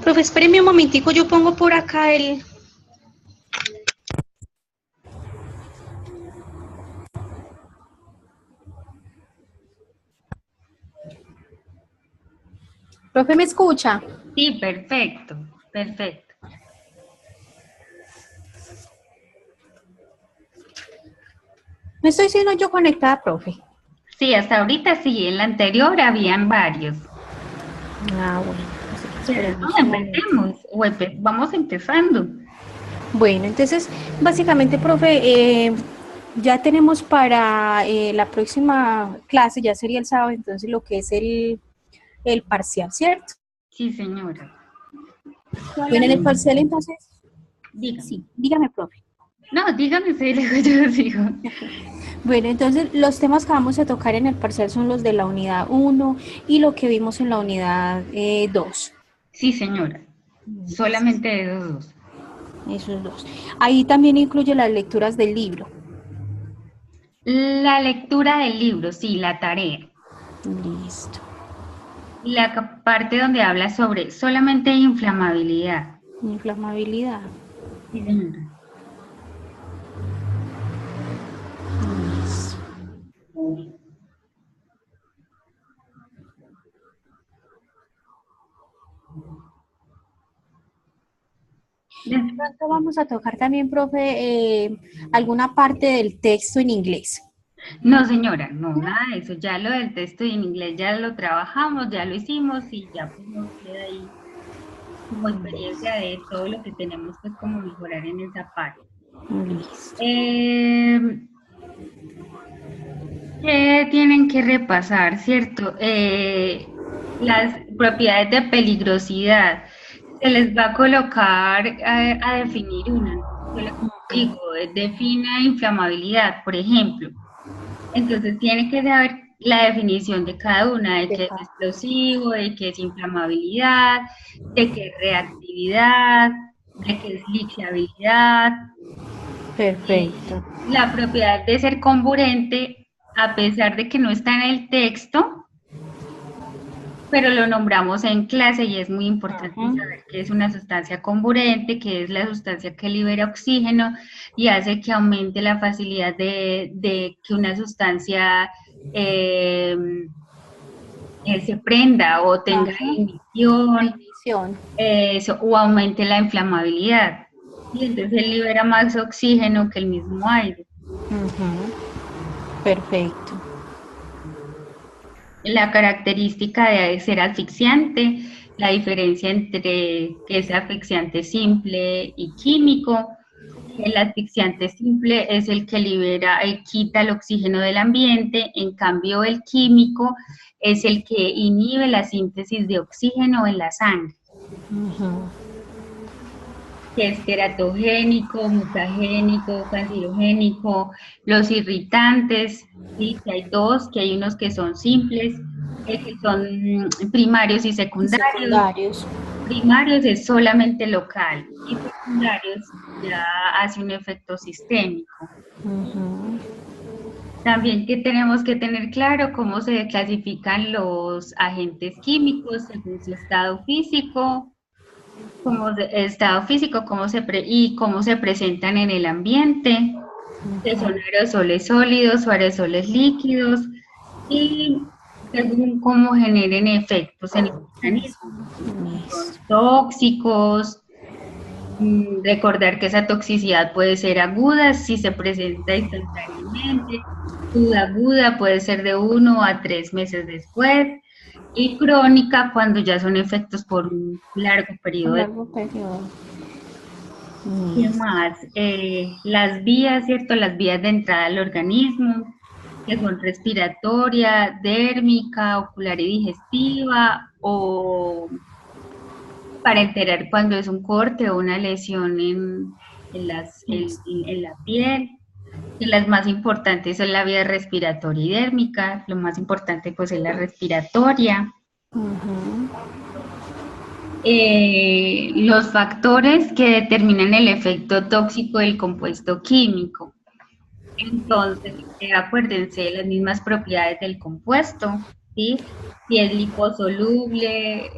Profe, espéreme un momentico, yo pongo por acá el... Profe, ¿me escucha? Sí, perfecto, perfecto. No estoy siendo yo conectada, profe. Sí, hasta ahorita sí, en la anterior habían varios. Ah, bueno. Así que esperemos un momento. Empecemos, vamos empezando. Bueno, entonces, básicamente, profe, ya tenemos para la próxima clase, ya sería el sábado, entonces lo que es el parcial, ¿cierto? Sí, señora. Bueno, en el Solamente, parcial, entonces, dígame. sí, dígame, profe. No, dígame, sí, luego yo sigo. Bueno, entonces los temas que vamos a tocar en el parcial son los de la unidad 1 y lo que vimos en la unidad 2. Sí, señora. Solamente de esos dos. Esos dos. Ahí también incluye las lecturas del libro. La lectura del libro, sí, la tarea. Listo. La parte donde habla sobre solamente inflamabilidad. Inflamabilidad. Sí, señora. Listo. De pronto vamos a tocar también, profe, alguna parte del texto en inglés. No, señora, no, nada de eso. Ya lo del texto en inglés ya lo trabajamos, ya lo hicimos y ya pues nos queda ahí como experiencia de todo lo que tenemos pues como mejorar en esa parte. Listo. ¿Qué tienen que repasar, cierto? Las propiedades de peligrosidad. Se les va a colocar a definir una, ¿no? Yo les digo, defina inflamabilidad, por ejemplo. Entonces tiene que saber la definición de cada una, de qué es explosivo, de qué es inflamabilidad, de qué es reactividad, de qué es lixiabilidad, Perfecto. la propiedad de ser comburente, a pesar de que no está en el texto, pero lo nombramos en clase y es muy importante saber que es una sustancia comburente, que es la sustancia que libera oxígeno y hace que aumente la facilidad de que una sustancia se prenda o tenga ignición, o aumente la inflamabilidad. Y entonces él libera más oxígeno que el mismo aire. Perfecto. La característica de ser asfixiante, la diferencia entre que es asfixiante simple y químico. El asfixiante simple es el que libera y quita el oxígeno del ambiente, en cambio el químico es el que inhibe la síntesis de oxígeno en la sangre. Que es teratogénico, mutagénico, cancerogénico, los irritantes, ¿sí? Que hay dos, que hay unos que son simples, que son primarios y secundarios. Primarios es solamente local y secundarios ya hace un efecto sistémico. También que tenemos que tener claro cómo se clasifican los agentes químicos según su estado físico, cómo se presentan en el ambiente, que son aerosoles sólidos o aerosoles líquidos, y según cómo generen efectos en el organismo. Son tóxicos, recordar que esa toxicidad puede ser aguda si se presenta instantáneamente, subaguda puede ser de 1 a 3 meses después, y crónica cuando ya son efectos por un largo periodo de tiempo. ¿Qué más? Las vías, ¿cierto? Las vías de entrada al organismo, que son respiratoria, dérmica, ocular y digestiva, o para enterar cuando es un corte o una lesión en la piel. Y las más importantes son la vía respiratoria y dérmica, lo más importante pues es la respiratoria. Los factores que determinan el efecto tóxico del compuesto químico. Entonces, acuérdense de las mismas propiedades del compuesto, ¿sí? Si es liposoluble,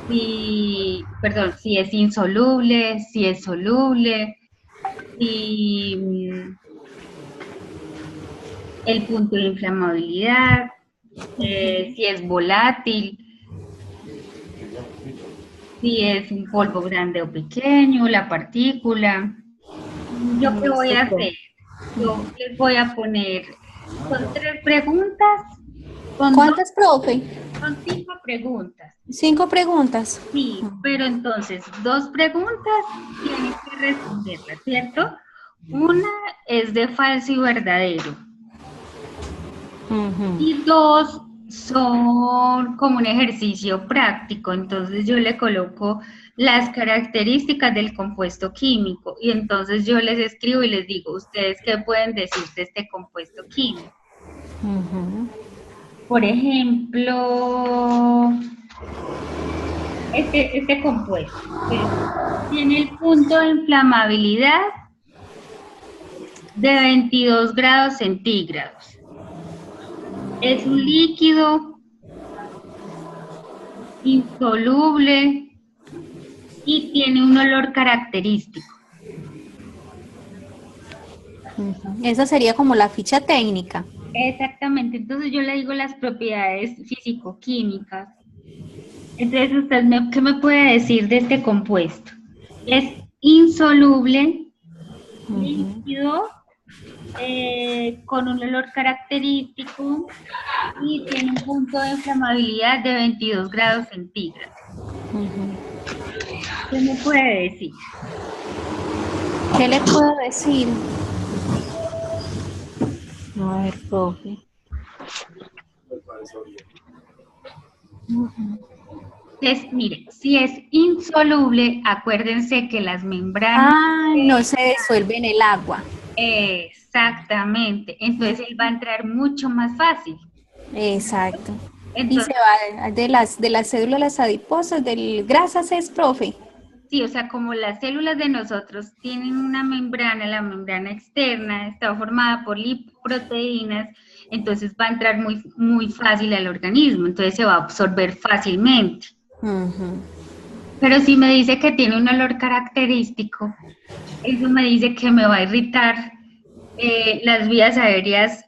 si es insoluble, si es soluble, si el punto de inflamabilidad, si es volátil, si es un polvo grande o pequeño, la partícula. ¿Yo qué voy a Listo, hacer? Yo les voy a poner, son 3 preguntas, son ¿cuántas, profe? son 5 preguntas. 5 preguntas. Sí, pero entonces 2 preguntas tienen que responderlas, ¿cierto? Una es de falso y verdadero. Y 2 son como un ejercicio práctico, entonces yo le coloco las características del compuesto químico y entonces yo les escribo y les digo, ¿ustedes qué pueden decir de este compuesto químico? Por ejemplo, este compuesto tiene el punto de inflamabilidad de 22 grados centígrados. Es un líquido insoluble y tiene un olor característico. Esa sería como la ficha técnica. Exactamente, entonces yo le digo las propiedades físico-químicas. Entonces, ¿qué me puede decir de este compuesto? Es insoluble, líquido, con un olor característico y tiene un punto de inflamabilidad de 22 grados centígrados. ¿Qué me puede decir? ¿Qué le puedo decir? A ver, profe. Mire, si es insoluble, acuérdense que las membranas... No se disuelve en el agua. Exactamente, entonces él va a entrar mucho más fácil. Exacto. Entonces, y se va de las células adiposas, del grasas es, profe. Sí, o sea, como las células de nosotros tienen una membrana, la membrana externa está formada por lipoproteínas, entonces va a entrar muy, muy fácil al organismo, entonces se va a absorber fácilmente. Pero si me dice que tiene un olor característico, eso me dice que me va a irritar las vías aéreas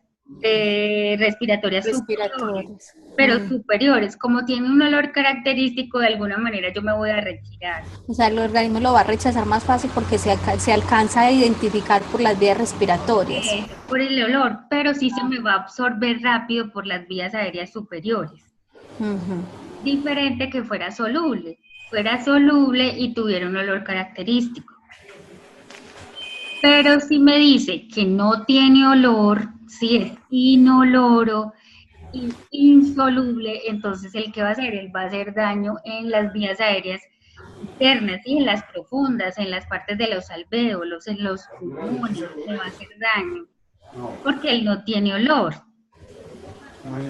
respiratorias superiores, pero superiores. Como tiene un olor característico, de alguna manera yo me voy a retirar. O sea, el organismo lo va a rechazar más fácil porque se alcanza a identificar por las vías respiratorias. Por el olor, pero sí se me va a absorber rápido por las vías aéreas superiores. Diferente que fuera soluble y tuviera un olor característico. Pero si me dice que no tiene olor, si es inoloro y insoluble, entonces el que va a hacer, él va a hacer daño en las vías aéreas internas y en las profundas, en las partes de los alvéolos, en los pulmones, le va a hacer daño, porque él no tiene olor.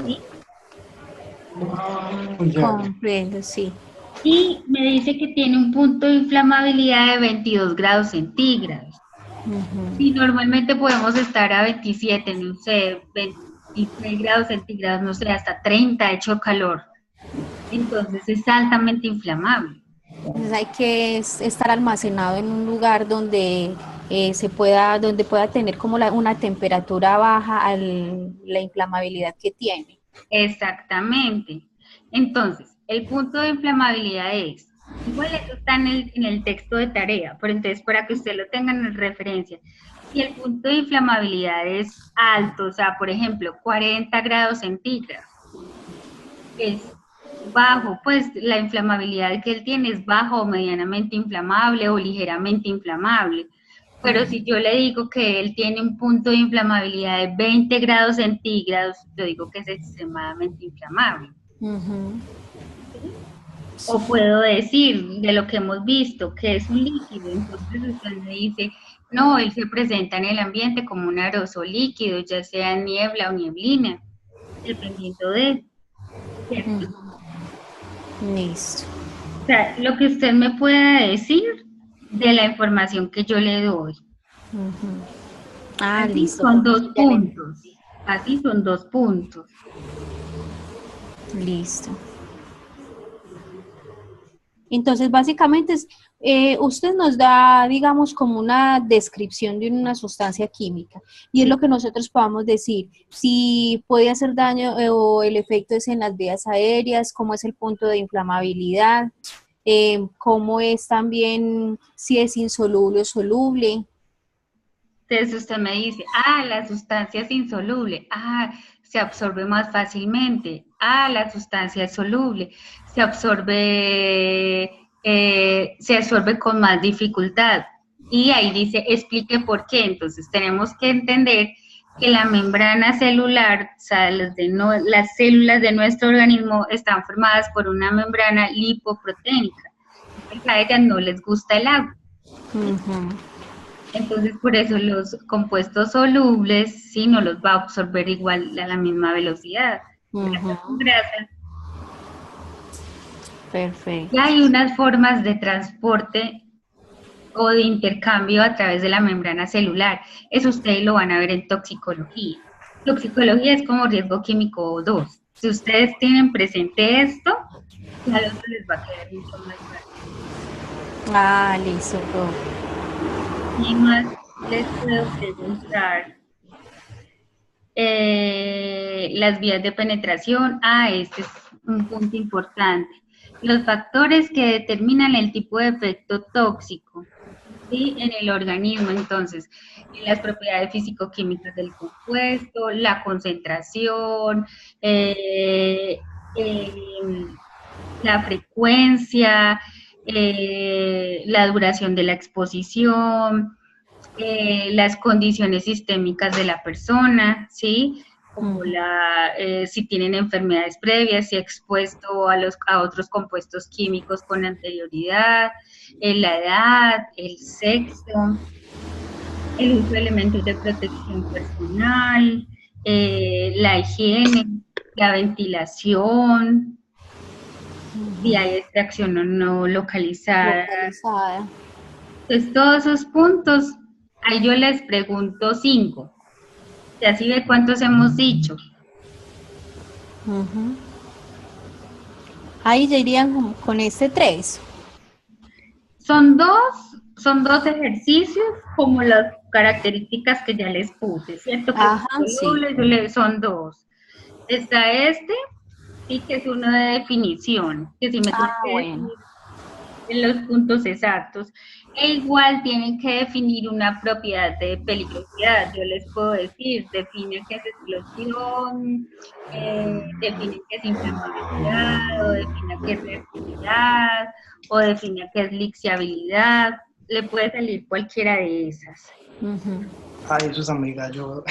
¿Sí? Comprendo, sí. Y me dice que tiene un punto de inflamabilidad de 22 grados centígrados. Y normalmente podemos estar a 27, no sé, 26 grados centígrados, no sé, hasta 30 hecho calor. Entonces es altamente inflamable. Entonces hay que estar almacenado en un lugar donde donde pueda tener como una temperatura baja a la inflamabilidad que tiene. Exactamente. Entonces, el punto de inflamabilidad es, igual eso está en el texto de tarea, pero entonces para que usted lo tengan en referencia, si el punto de inflamabilidad es alto, o sea, por ejemplo, 40 grados centígrados, es bajo, pues la inflamabilidad que él tiene es bajo o medianamente inflamable o ligeramente inflamable. Pero si yo le digo que él tiene un punto de inflamabilidad de 20 grados centígrados, yo digo que es extremadamente inflamable. O puedo decir, de lo que hemos visto, que es un líquido, entonces usted me dice, no, él se presenta en el ambiente como un aerosol líquido, ya sea niebla o nieblina, dependiendo de... ¿cierto? Listo. O sea, lo que usted me pueda decir de la información que yo le doy. Así Listo. son 2 puntos. Así son 2 puntos. Listo. Entonces, básicamente, usted nos da, digamos, como una descripción de una sustancia química y es lo que nosotros podamos decir, si puede hacer daño o el efecto es en las vías aéreas, cómo es el punto de inflamabilidad, cómo es también, si es insoluble o soluble. Entonces usted me dice, la sustancia es insoluble, se absorbe más fácilmente, la sustancia es soluble, se absorbe con más dificultad. Y ahí dice, explique por qué. Entonces tenemos que entender que la membrana celular, o sea, las células de nuestro organismo están formadas por una membrana lipoproteínica. Entonces a ellas no les gusta el agua. Ujú. Entonces, por eso los compuestos solubles, sí, no los va a absorber igual a la misma velocidad. Grasa con grasa. Perfecto. Y hay unas formas de transporte o de intercambio a través de la membrana celular. Eso ustedes lo van a ver en toxicología. Toxicología es como riesgo químico 2. Si ustedes tienen presente esto, ya lo otro les va a quedar mucho más fácil. Listo, profe. ¿Qué más les puedo preguntar? Las vías de penetración. Este es un punto importante. Los factores que determinan el tipo de efecto tóxico, ¿sí?, en el organismo. Entonces, las propiedades físico-químicas del compuesto, la concentración, la frecuencia, la duración de la exposición, las condiciones sistémicas de la persona, ¿sí? Como si tienen enfermedades previas, si expuesto a otros compuestos químicos con anterioridad, la edad, el sexo, el uso de elementos de protección personal, la higiene, la ventilación, si hay extracción o no localizada. Entonces, todos esos puntos, ahí yo les pregunto 5. Y así ve cuántos hemos dicho. Ahí ya irían con este 3. Son dos ejercicios como las características que ya les puse, ¿cierto? Sí. Son 2. Está sí, que es uno de definición, que si me tiene que decir en los puntos exactos. E igual tienen que definir una propiedad de peligrosidad. Yo les puedo decir, define qué es explosión, define qué es inflamabilidad, o define qué es reactividad, o define qué es lixiabilidad. Le puede salir cualquiera de esas. Eso es amiga, yo...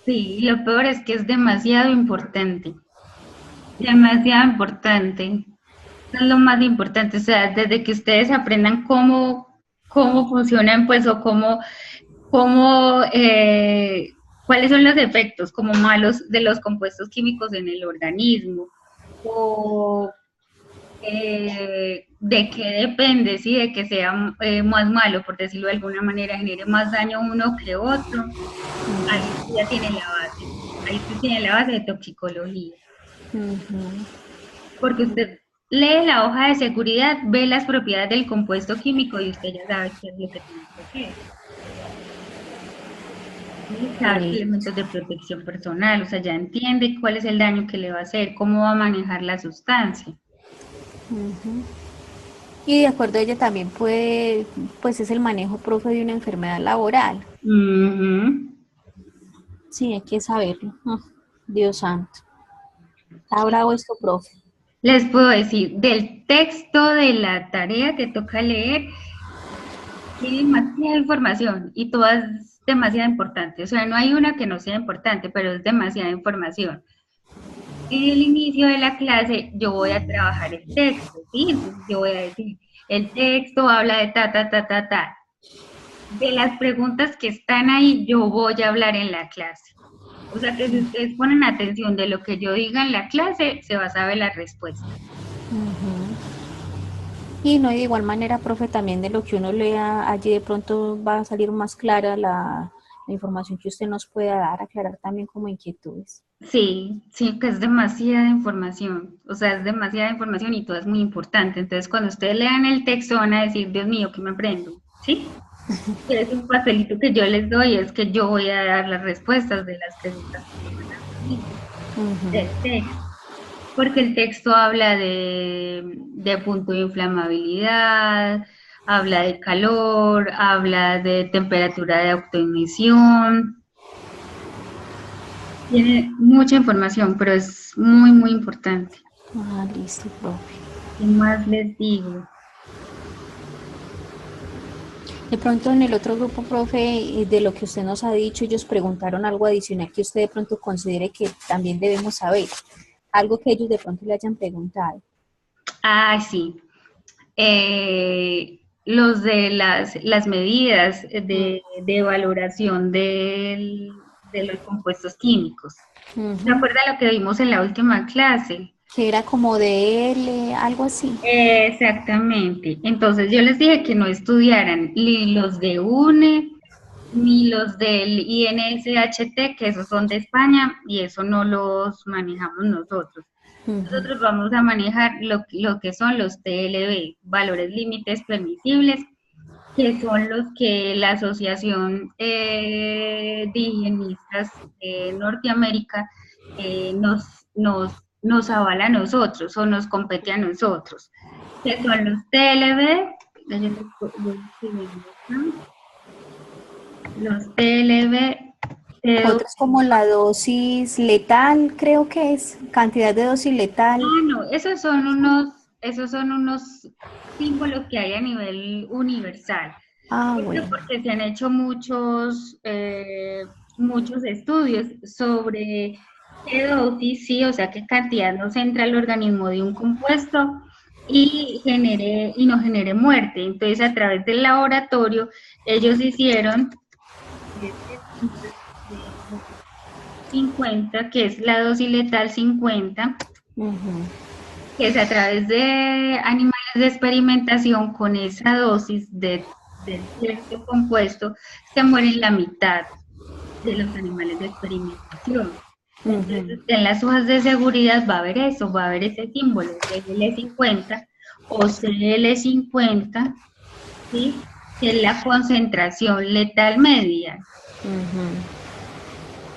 Sí, lo peor es que es demasiado importante. Demasiado importante. Es lo más importante, o sea, desde que ustedes aprendan cómo funcionan, pues, o cuáles son los efectos como malos de los compuestos químicos en el organismo, o de qué depende, ¿sí? De que sea más malo, por decirlo de alguna manera, genere más daño uno que otro. Ahí ya tiene la base, ahí sí tiene la base de toxicología. Porque usted lee la hoja de seguridad, ve las propiedades del compuesto químico y usted ya sabe qué es lo que tiene que hacer. Sabe elementos de protección personal, o sea, ya entiende cuál es el daño que le va a hacer, cómo va a manejar la sustancia. Y de acuerdo a ella también puede, pues es el manejo, profe, de una enfermedad laboral. Sí, hay que saberlo. Dios santo. Está bravo esto, profe. Les puedo decir, del texto de la tarea que toca leer, hay demasiada información y todas es demasiado importante. O sea, no hay una que no sea importante, pero es demasiada información. En el inicio de la clase yo voy a trabajar el texto, ¿sí? Entonces yo voy a decir, el texto habla de ta. De las preguntas que están ahí, yo voy a hablar en la clase. O sea que si ustedes ponen atención de lo que yo diga en la clase, se va a saber la respuesta. Y no, y de igual manera, profe, también de lo que uno lea allí de pronto va a salir más clara la información que usted nos pueda dar, aclarar también como inquietudes. Sí, sí, que es demasiada información, o sea, es demasiada información y todo es muy importante. Entonces, cuando ustedes lean el texto van a decir, Dios mío, ¿qué me aprendo? ¿Sí? Que es un papelito que yo les doy, es que yo voy a dar las respuestas de las preguntas que me van a venir del texto. Porque el texto habla de punto de inflamabilidad, habla de calor, habla de temperatura de autoignición. Tiene mucha información, pero es muy, muy importante. Ah, listo, profe. ¿Qué más les digo? De pronto en el otro grupo, profe, de lo que usted nos ha dicho, ellos preguntaron algo adicional que usted de pronto considere que también debemos saber, algo que ellos de pronto le hayan preguntado. Ah, sí. Los de las medidas de valoración de los compuestos químicos. ¿Se acuerda lo que vimos en la última clase? Que era como de L, algo así. Exactamente. Entonces yo les dije que no estudiaran ni los de UNE ni los del INSHT, que esos son de España y eso no los manejamos nosotros. Nosotros vamos a manejar lo que son los TLB, valores límites permisibles, que son los que la Asociación de Higienistas Norteamérica nos avala a nosotros o nos compete a nosotros, que son los TLB, los TLB. Otros como la dosis letal, creo que es, cantidad de dosis letal. Ah, no, esos son unos símbolos que hay a nivel universal. Ah, bueno. Porque se han hecho muchos estudios sobre qué dosis, sí, o sea, qué cantidad nos entra al organismo de un compuesto y no genere muerte. Entonces, a través del laboratorio, ellos hicieron 50, que es la dosis letal 50, que es a través de animales de experimentación con esa dosis del cierto compuesto, se mueren la mitad de los animales de experimentación. Entonces, en las hojas de seguridad va a haber eso, va a haber ese símbolo, CL50 o CL50, ¿sí? Que es la concentración letal media.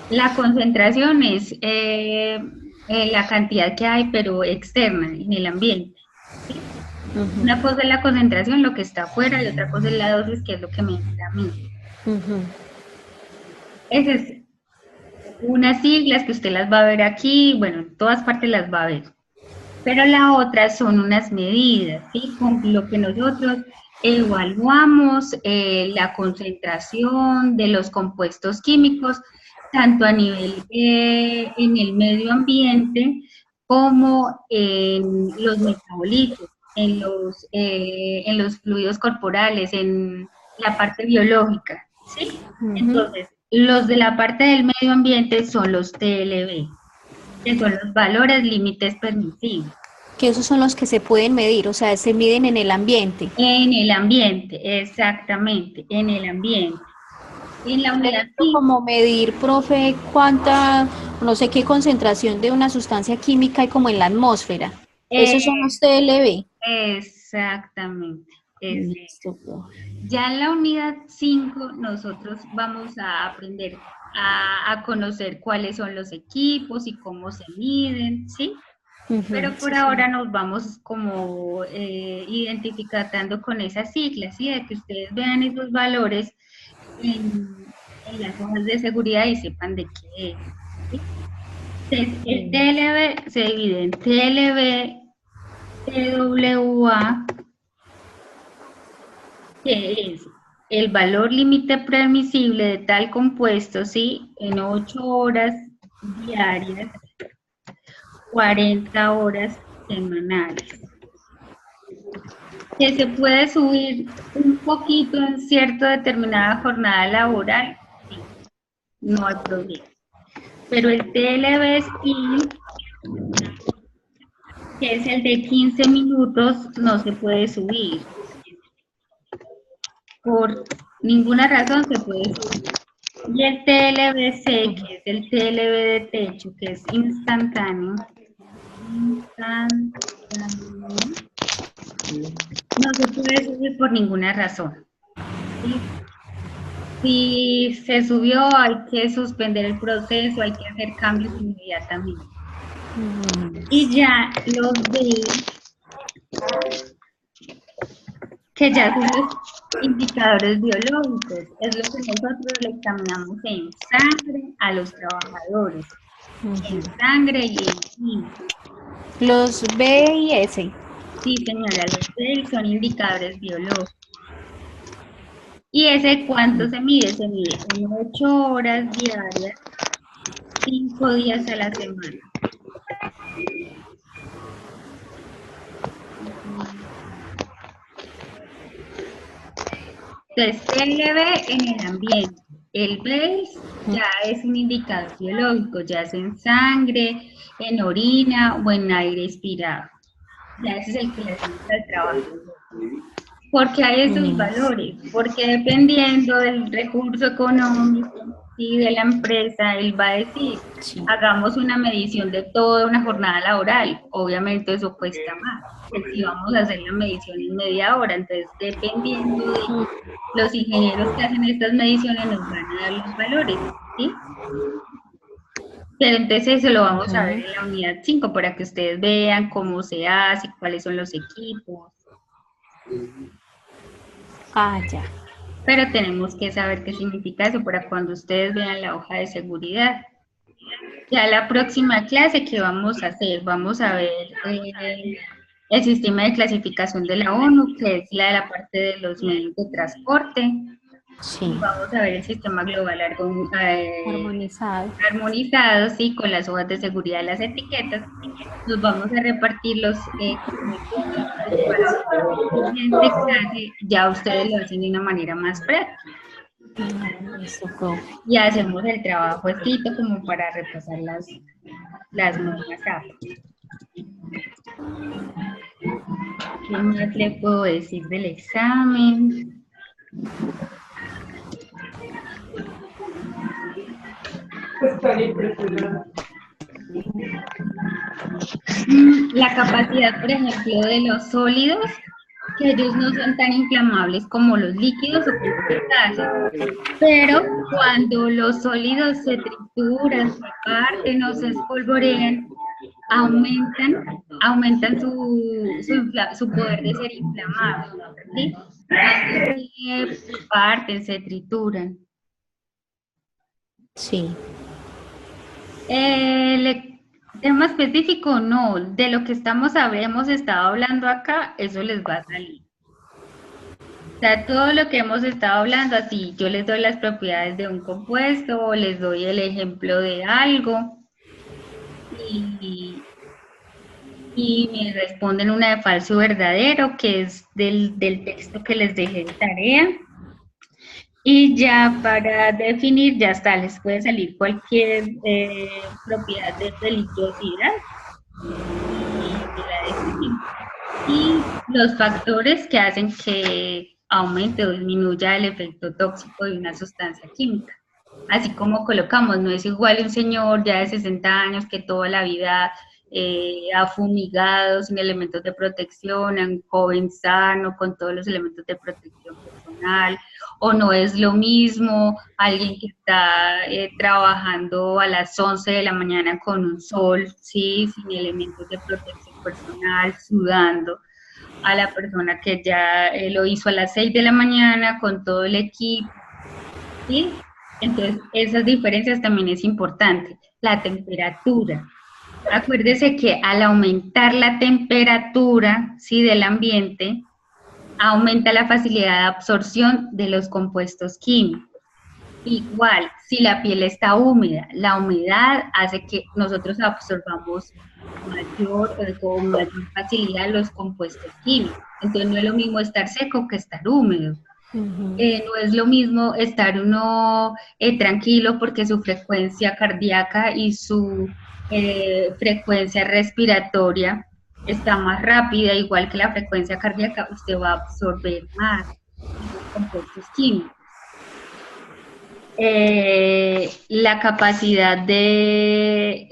La concentración es la cantidad que hay, pero externa, en el ambiente. ¿Sí? Una cosa es la concentración, lo que está afuera, y otra cosa es la dosis, que es lo que me entra a mí. Esas es unas siglas que usted las va a ver aquí, bueno, en todas partes las va a ver. Pero la otra son unas medidas, ¿sí? Con lo que nosotros evaluamos la concentración de los compuestos químicos, tanto a nivel en el medio ambiente como en los metabolitos, en los fluidos corporales, en la parte biológica, ¿sí? Entonces, los de la parte del medio ambiente son los TLB, que son los valores límites permisibles. Que esos son los que se pueden medir, o sea, se miden en el ambiente. En el ambiente, exactamente, en el ambiente. En la unidad como medir, profe, cuánta, no sé qué concentración de una sustancia química hay como en la atmósfera. Esos son los TLB. Exactamente. Listo, profe. Ya en la unidad 5 nosotros vamos a aprender a conocer cuáles son los equipos y cómo se miden, ¿sí? Pero por ahora nos vamos como identificando con esas siglas, ¿sí? De que ustedes vean esos valores en las hojas de seguridad y sepan de qué es, ¿sí? Entonces, el TLB se divide en TLB, TWA, que es el valor límite permisible de tal compuesto, ¿sí? En 8 horas diarias, 40 horas semanales. Que se puede subir un poquito en cierta determinada jornada laboral, sí, no hay problema. Pero el TLB que es el de 15 minutos, no se puede subir. Por ninguna razón se puede subir. Y el TLBC, que es el TLB de techo, que es instantáneo. No se puede subir por ninguna razón. ¿Sí? Si se subió, hay que suspender el proceso, hay que hacer cambios inmediatamente. Y ya los B, que ya son los indicadores biológicos, es lo que nosotros le examinamos en sangre a los trabajadores, en sangre y en química. Los B y S. Sí, señora, los B son indicadores biológicos. ¿Y ese cuánto se mide? Se mide en 8 horas diarias, 5 días a la semana. Entonces, TLB en el ambiente. El BASE ya es un indicador biológico, ya es en sangre, en orina o en aire expirado. Ya ese es el que le hacemos al trabajo. ¿Por qué hay esos valores? Porque dependiendo del recurso económico y de la empresa, él va a decir, hagamos una medición de toda una jornada laboral. Obviamente eso cuesta más. Pues si vamos a hacer la medición en media hora, entonces dependiendo de los ingenieros que hacen estas mediciones nos van a dar los valores, ¿sí? Pero entonces eso lo vamos a ver en la unidad 5 para que ustedes vean cómo se hace, cuáles son los equipos. Ah, ya. Pero tenemos que saber qué significa eso para cuando ustedes vean la hoja de seguridad. Ya la próxima clase, ¿qué vamos a hacer? Vamos a ver el sistema de clasificación de la ONU, que es la parte de los medios de transporte. Sí. Vamos a ver el sistema global Armonizado, sí, con las hojas de seguridad de las etiquetas. Nos vamos a repartir los para siguiente clase, ya ustedes lo hacen de una manera más práctica. Y hacemos el trabajo escrito como para repasar las normas APA. ¿Qué más le puedo decir del examen? La capacidad, por ejemplo, de los sólidos, que ellos no son tan inflamables como los líquidos o como los gases, pero cuando los sólidos se trituran, se parten o se espolvorean, aumentan su poder de ser inflamables, ¿sí? Cuando se parten, se trituran. Sí. El tema específico no, de lo que hemos estado hablando acá, eso les va a salir. O sea, todo lo que hemos estado hablando, así yo les doy las propiedades de un compuesto, o les doy el ejemplo de algo, y me responden una de falso o verdadero, que es del texto que les dejé de tarea. Y ya para definir, ya está, les puede salir cualquier propiedad de peligrosidad y los factores que hacen que aumente o disminuya el efecto tóxico de una sustancia química. Así como colocamos, no es igual un señor ya de 60 años que toda la vida ha fumigado sin elementos de protección, a un joven sano con todos los elementos de protección personal, o no es lo mismo alguien que está trabajando a las 11 de la mañana con un sol, ¿sí? Sin elementos de protección personal, sudando, a la persona que ya lo hizo a las 6 de la mañana con todo el equipo, ¿sí? Entonces, esas diferencias también es importante. La temperatura. Acuérdese que al aumentar la temperatura, ¿sí? Del ambiente, aumenta la facilidad de absorción de los compuestos químicos. Igual, si la piel está húmeda, la humedad hace que nosotros absorbamos con mayor facilidad los compuestos químicos. Entonces no es lo mismo estar seco que estar húmedo. No es lo mismo estar uno tranquilo porque su frecuencia cardíaca y su frecuencia respiratoria está más rápida, igual que la frecuencia cardíaca, usted va a absorber más compuestos químicos. La capacidad de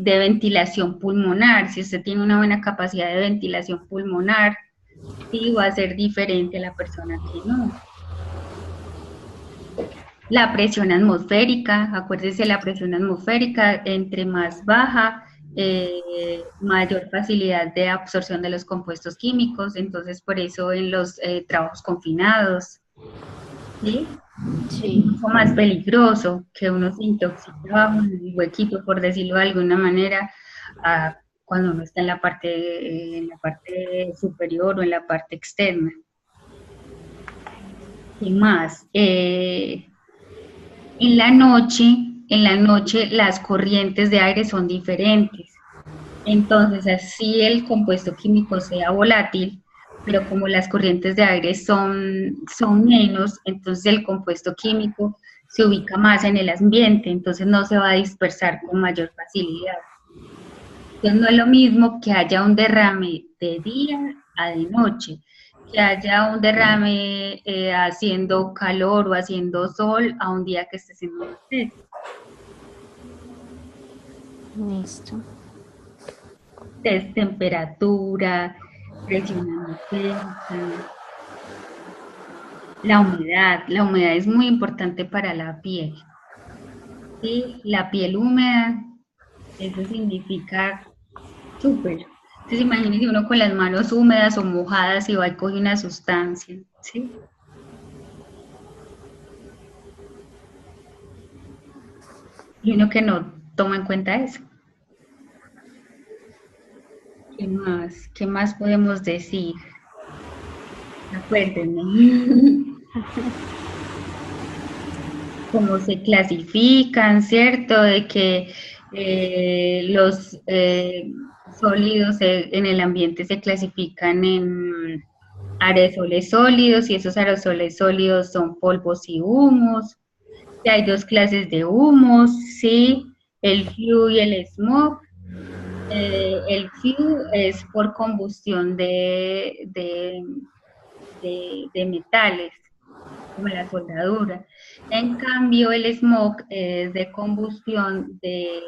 ventilación pulmonar. Si usted tiene una buena capacidad de ventilación pulmonar, sí va a ser diferente a la persona que no. La presión atmosférica, acuérdese, la presión atmosférica, entre más baja, mayor facilidad de absorción de los compuestos químicos, entonces por eso en los trabajos confinados, ¿sí? Sí. Es mucho más peligroso que uno se intoxique bajo un huequito, por decirlo de alguna manera, cuando uno está en la parte superior o en la parte externa. ¿Qué más? En la noche las corrientes de aire son diferentes. Entonces, así el compuesto químico sea volátil, pero como las corrientes de aire son menos, entonces el compuesto químico se ubica más en el ambiente, entonces no se va a dispersar con mayor facilidad. Entonces no es lo mismo que haya un derrame de día a de noche, que haya un derrame haciendo calor o haciendo sol a un día que esté haciendo frío. Listo. Temperatura, presión atmosférica, la humedad es muy importante para la piel. ¿Sí? La piel húmeda, eso significa súper. Entonces imagínense uno con las manos húmedas o mojadas y va y coge una sustancia, ¿sí? Y uno que no toma en cuenta eso. ¿Qué más? ¿Qué más podemos decir? Acuérdenme. Cómo se clasifican, ¿cierto? De que los sólidos en el ambiente se clasifican en aerosoles sólidos, y esos aerosoles sólidos son polvos y humos. Que hay dos clases de humos, ¿sí? El flue y el smog. El flue es por combustión de metales, como la soldadura. En cambio, el smog es de combustión de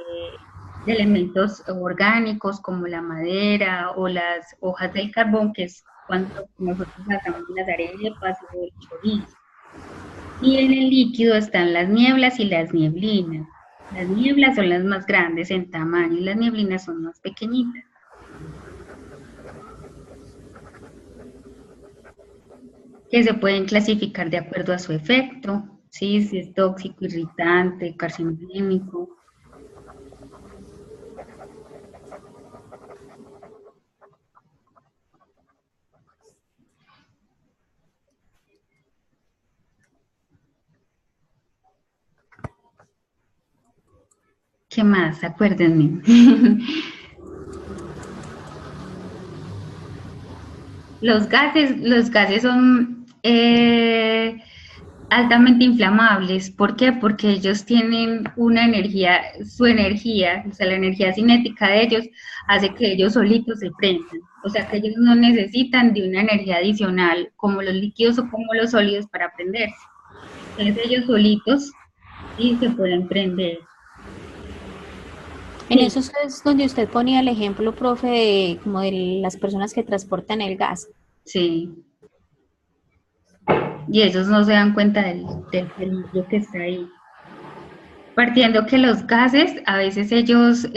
elementos orgánicos como la madera o las hojas del carbón, que es cuando nosotros hacemos las arepas o el chorizo. Y en el líquido están las nieblas y las nieblinas. Las nieblas son las más grandes en tamaño y las nieblinas son más pequeñitas. Que se pueden clasificar de acuerdo a su efecto, ¿sí? Si es tóxico, irritante, carcinogénico. ¿Qué más? Acuérdenme. Los gases son altamente inflamables. ¿Por qué? Porque ellos tienen una energía, su energía, o sea, la energía cinética de ellos hace que ellos solitos se prendan. O sea, que ellos no necesitan de una energía adicional como los líquidos o como los sólidos para prenderse. Entonces ellos solitos sí se pueden prender. En eso es donde usted ponía el ejemplo, profe, de como de las personas que transportan el gas. Sí. Y ellos no se dan cuenta del peligro que está ahí. Partiendo que los gases, a veces ellos,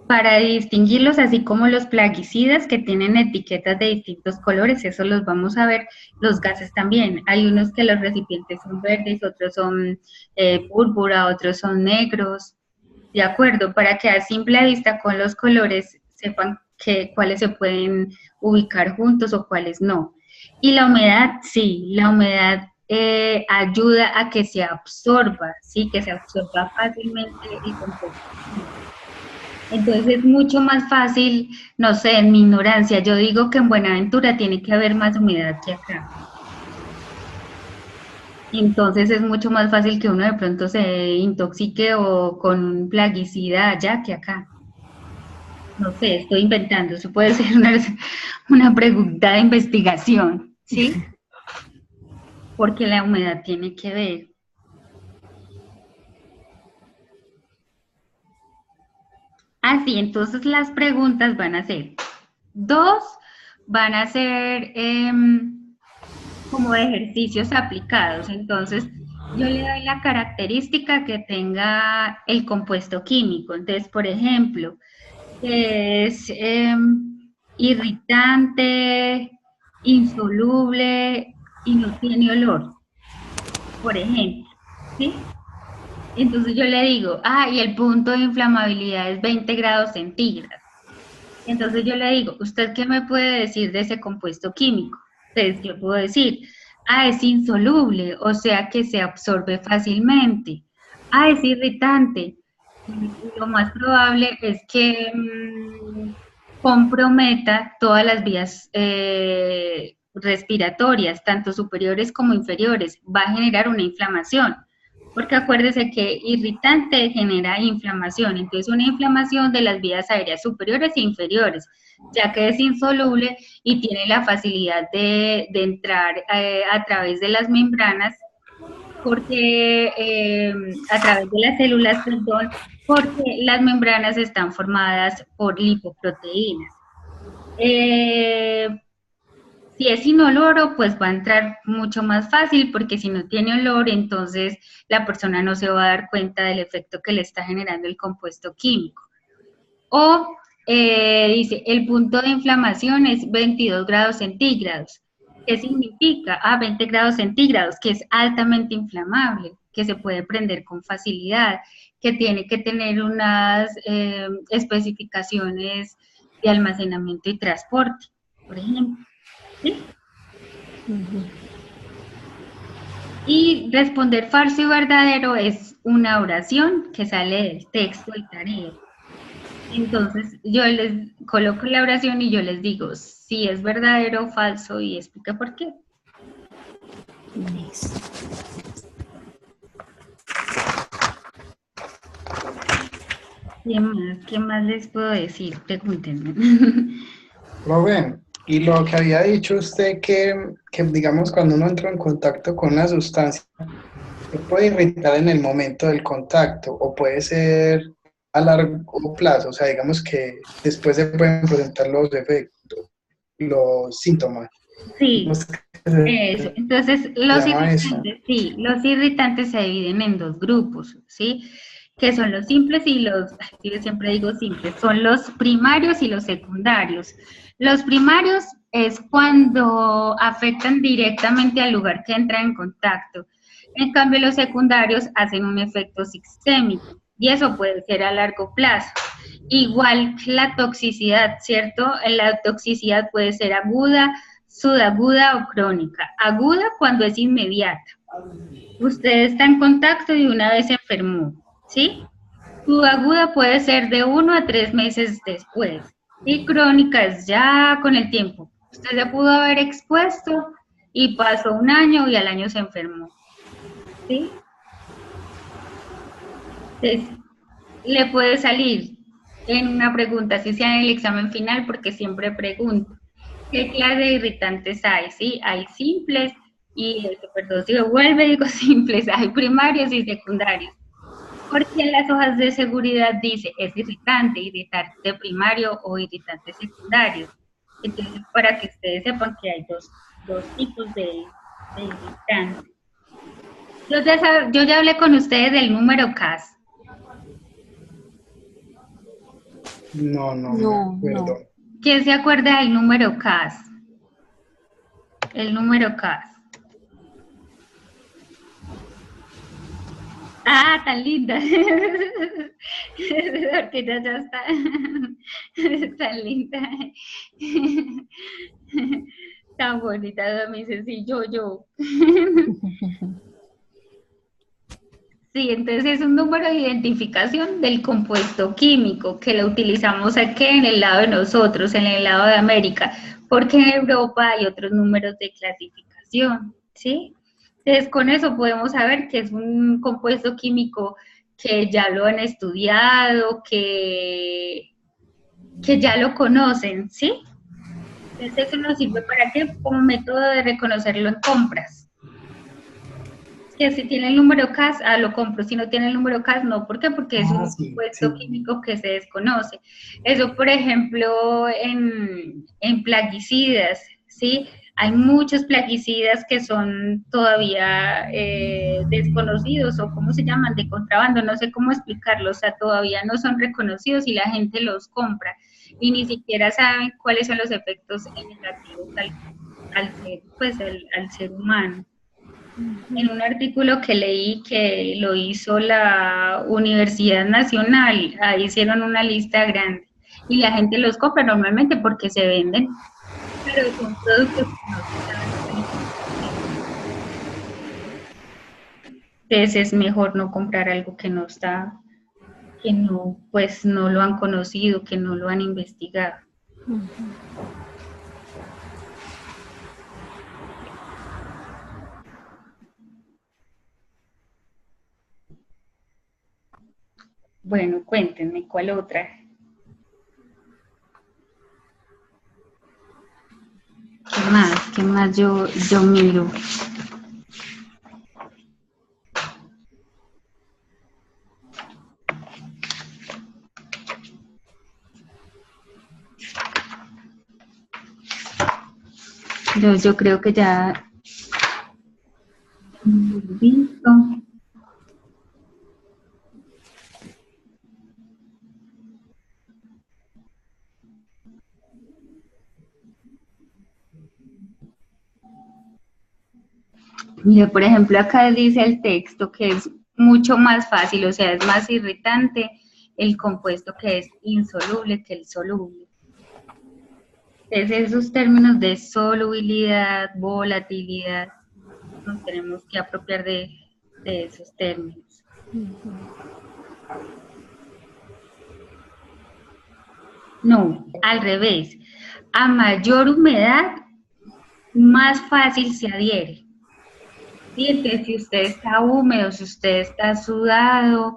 para distinguirlos, así como los plaguicidas que tienen etiquetas de distintos colores, eso los vamos a ver, los gases también. Hay unos que los recipientes son verdes, otros son púrpura, otros son negros. De acuerdo, para que a simple vista con los colores sepan cuáles se pueden ubicar juntos o cuáles no. Y la humedad, sí, la humedad ayuda a que se absorba, sí, que se absorba fácilmente el compuesto. Entonces es mucho más fácil, no sé, en mi ignorancia, yo digo que en Buenaventura tiene que haber más humedad que acá. Entonces es mucho más fácil que uno de pronto se intoxique o con un plaguicida allá que acá. No sé, estoy inventando, eso puede ser una pregunta de investigación, ¿sí? Porque la humedad tiene que ver. Así, entonces las preguntas van a ser, 2 van a ser como ejercicios aplicados. Entonces, yo le doy la característica que tenga el compuesto químico. Entonces, por ejemplo, es irritante, insoluble y no tiene olor, por ejemplo, ¿sí? Entonces yo le digo, y el punto de inflamabilidad es 20 grados centígrados. Entonces yo le digo, ¿usted qué me puede decir de ese compuesto químico? Entonces yo puedo decir, es insoluble, o sea que se absorbe fácilmente. Es irritante. Lo más probable es que comprometa todas las vías respiratorias, tanto superiores como inferiores. Va a generar una inflamación. Porque acuérdese que irritante genera inflamación, entonces una inflamación de las vías aéreas superiores e inferiores, ya que es insoluble y tiene la facilidad de entrar a través de las membranas, porque a través de las células, perdón, porque las membranas están formadas por lipoproteínas. Si es inoloro, pues va a entrar mucho más fácil, porque si no tiene olor, entonces la persona no se va a dar cuenta del efecto que le está generando el compuesto químico. O dice, el punto de inflamación es 22 grados centígrados. ¿Qué significa? 20 grados centígrados, que es altamente inflamable, que se puede prender con facilidad, que tiene que tener unas especificaciones de almacenamiento y transporte, por ejemplo. ¿Sí? Y responder falso y verdadero es una oración que sale del texto del tarea. Entonces yo les coloco la oración y yo les digo si es verdadero o falso y explica por qué. ¿Qué más les puedo decir? Pregúntenme. Profe, y lo que había dicho usted que digamos cuando uno entra en contacto con una sustancia, se puede irritar en el momento del contacto o puede ser a largo plazo, o sea, digamos que después se pueden presentar los efectos, los síntomas. Sí, eso. Entonces, los irritantes se dividen en 2 grupos, ¿sí? Que son los simples y los, yo siempre digo simples, son los primarios y los secundarios. Los primarios es cuando afectan directamente al lugar que entra en contacto. En cambio, los secundarios hacen un efecto sistémico y eso puede ser a largo plazo. Igual que la toxicidad, ¿cierto? La toxicidad puede ser aguda, subaguda o crónica. Aguda cuando es inmediata. Usted está en contacto y una vez se enfermó, ¿sí? Subaguda puede ser de 1 a 3 meses después. Y crónica es ya con el tiempo. Usted se pudo haber expuesto y pasó 1 año y al año se enfermó, ¿sí? Entonces, le puede salir en una pregunta, si sea en el examen final, porque siempre pregunto, ¿qué clase de irritantes hay? ¿Sí? Hay simples y, perdón, si me vuelve, digo simples, hay primarios y secundarios. Porque en las hojas de seguridad dice, es irritante primario o irritante secundario. Entonces, para que ustedes sepan que hay dos tipos de irritantes. Yo ya hablé con ustedes del número CAS. No me acuerdo. ¿Quién se acuerda del número CAS? El número CAS. Tan linda. Orquídea ya está. Tan linda. Tan bonita, me dice, sí, yo. Sí, entonces es un número de identificación del compuesto químico que lo utilizamos aquí en el lado de nosotros, en el lado de América, porque en Europa hay otros números de clasificación, ¿sí? Entonces con eso podemos saber que es un compuesto químico que ya lo han estudiado, que ya lo conocen, ¿sí? Entonces eso nos sirve para qué, como método de reconocerlo en compras. Que si tiene el número CAS, lo compro. Si no tiene el número CAS, no. ¿Por qué? Porque es un Sí, compuesto sí. químico que se desconoce. Eso, por ejemplo, en plaguicidas, ¿sí? Hay muchos plaguicidas que son todavía desconocidos o ¿cómo se llaman? De contrabando, no sé cómo explicarlo, o sea, todavía no son reconocidos y la gente los compra y ni siquiera saben cuáles son los efectos negativos al ser humano. En un artículo que leí que lo hizo la Universidad Nacional, ahí hicieron una lista grande y la gente los compra normalmente porque se venden, pero son productos que no se saben cuáles son sus efectos. Entonces es mejor no comprar algo que no está, que no, pues no lo han conocido, que no lo han investigado. Bueno, cuéntenme, ¿cuál otra? ¿Qué más? ¿Qué más yo miro? Yo creo que ya visto. Mire, por ejemplo, acá dice el texto que es mucho más fácil, o sea, es más irritante el compuesto que es insoluble que el soluble. Entonces, esos términos de solubilidad, volatilidad, nos tenemos que apropiar de esos términos. No, al revés. A mayor humedad, más fácil se adhiere. ¿Sí? Entonces, si usted está húmedo, si usted está sudado,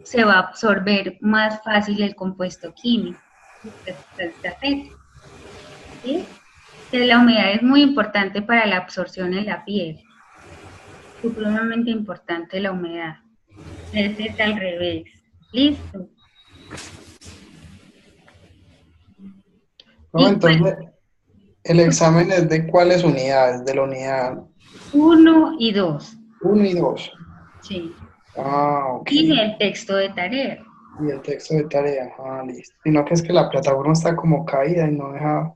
se va a absorber más fácil el compuesto químico. ¿Sí? Entonces, la humedad es muy importante para la absorción en la piel. Supremamente importante la humedad. Este es al revés. ¿Listo? No, entonces, el examen es de cuáles unidades, de la unidad 1 y 2. 1 y 2. Sí. Ok. Y el texto de tarea. Y el texto de tarea, listo. Sino que es que la plataforma está como caída y no deja.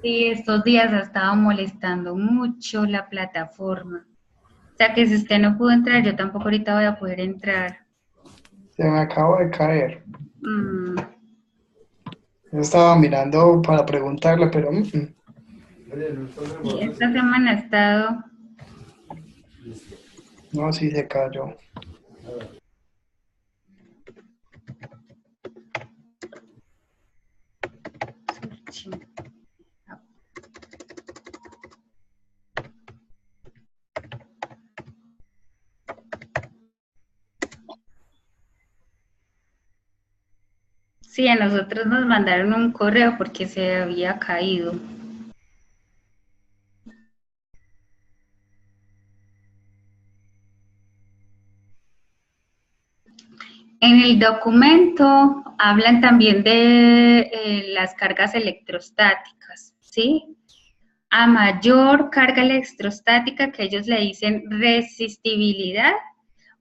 Sí, estos días ha estado molestando mucho la plataforma. O sea que si usted no pudo entrar, yo tampoco ahorita voy a poder entrar. Se me acabó de caer. Mm. Yo estaba mirando para preguntarle, pero. Sí, esta semana ha estado. No, sí se cayó. Sí, a nosotros nos mandaron un correo porque se había caído. En el documento hablan también de las cargas electrostáticas, ¿sí? A mayor carga electrostática, que ellos le dicen resistibilidad,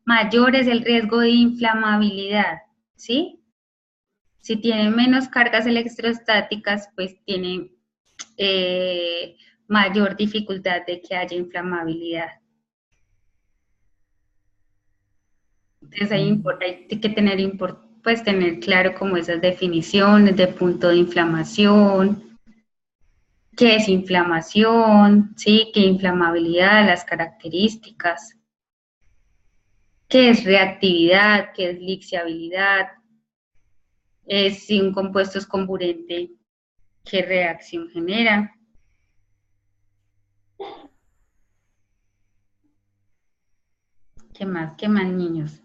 mayor es el riesgo de inflamabilidad, ¿sí? Si tienen menos cargas electrostáticas, pues tienen mayor dificultad de que haya inflamabilidad. Entonces hay que tener claro como esas definiciones de punto de inflamación, qué es inflamación, ¿sí? Qué inflamabilidad, las características, qué es reactividad, qué es lixiabilidad, si un compuesto es comburente, qué reacción genera. ¿Qué más? ¿Qué más, niños?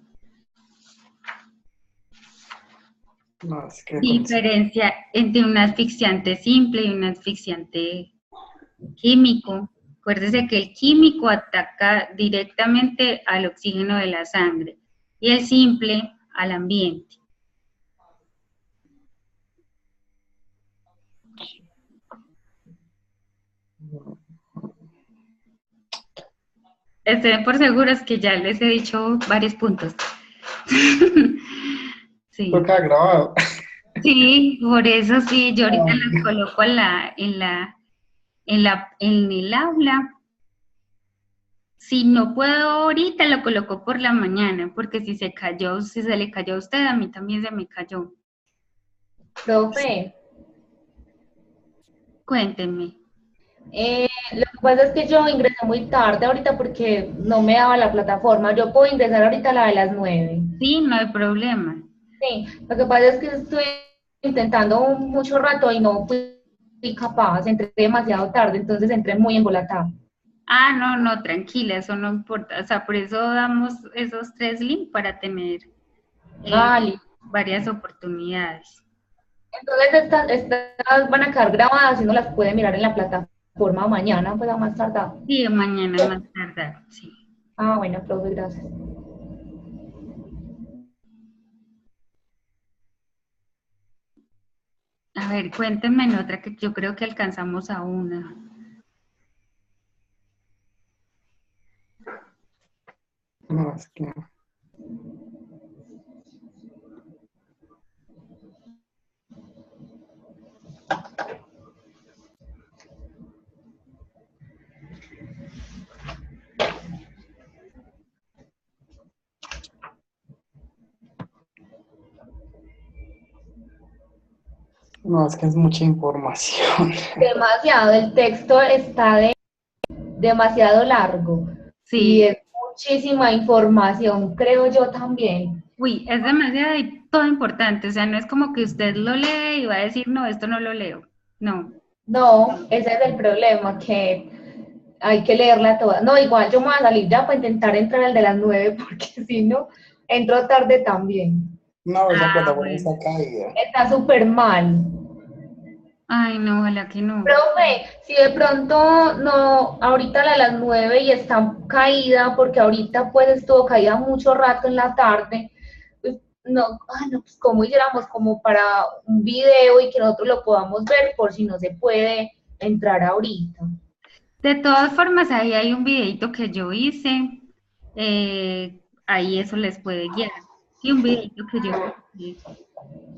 No, es que Diferencia entre un asfixiante simple y un asfixiante químico. Acuérdese que el químico ataca directamente al oxígeno de la sangre y el simple al ambiente. Estén por seguros que ya les he dicho varios puntos. Sí. Toca grabado. Sí, por eso sí, yo ahorita los coloco en el aula. Si no puedo ahorita, lo coloco por la mañana, porque si se le cayó a usted, a mí también se me cayó. Profe, Cuéntenme. lo que pasa es que yo ingresé muy tarde ahorita porque no me daba la plataforma. Yo puedo ingresar ahorita a la de las 9. Sí, no hay problema. Sí, lo que pasa es que estoy intentando mucho rato y no fui capaz, entré demasiado tarde, entonces entré muy embolatada. Ah, no, tranquila, eso no importa. O sea, por eso damos esos 3 links para tener Listo. varias oportunidades. Entonces estas van a quedar grabadas y no las puede mirar en la plataforma mañana, pues a más tardar. Sí, mañana más tardar, sí. Bueno, profe, gracias. A ver, cuéntenme en otra que yo creo que alcanzamos a una. No, es que... No, es que es mucha información. Demasiado, el texto está demasiado largo. Sí. Y es muchísima información, creo yo también. Uy, es demasiado y todo importante, o sea, no es como que usted lo lee y va a decir, no, esto no lo leo, no. No, ese es el problema, que hay que leerla toda. No, igual yo me voy a salir ya para intentar entrar al de las 9, porque si no, entro tarde también. No, esa plataforma bueno. está caída. Está súper mal. Ay, no, ojalá que no. Profe, si de pronto no, ahorita a las 9 y está caída, porque ahorita pues estuvo caída mucho rato en la tarde, pues, no, pues como hiciéramos como para un video y que nosotros lo podamos ver por si no se puede entrar ahorita. De todas formas, ahí hay un videito que yo hice, ahí eso les puede guiar. Sí, un videito que yo hice.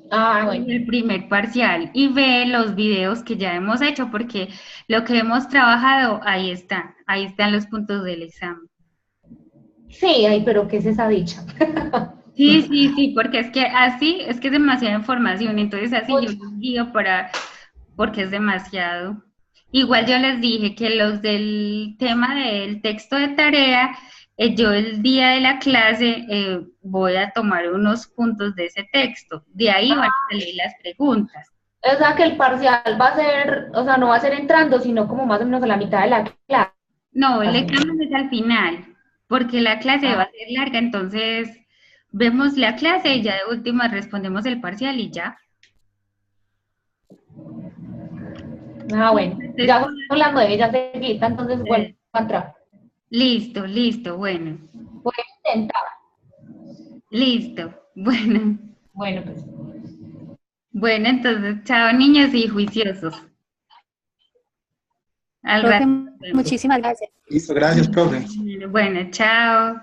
Bueno. El primer parcial y ve los videos que ya hemos hecho porque lo que hemos trabajado, ahí están los puntos del examen. Sí, pero ¿qué es esa dicha? Sí, porque es que así, es que es demasiada información, entonces así yo los guío porque es demasiado. Igual yo les dije que los del tema del texto de tarea, yo el día de la clase voy a tomar unos puntos de ese texto, de ahí van a salir las preguntas. O sea que el parcial va a ser, o sea, no va a ser entrando, sino como más o menos a la mitad de la clase. No, el examen es al final, porque la clase va a ser larga, entonces vemos la clase y ya de última respondemos el parcial y ya. Bueno, ya son las 9, ya se quita, entonces vuelvo a entrar. Listo, bueno. Voy a intentar. Listo, bueno. Bueno, pues. Bueno, entonces, chao niños y juiciosos. Al Profe, rato. muchísimas gracias. Listo, gracias, profe. Bueno, chao.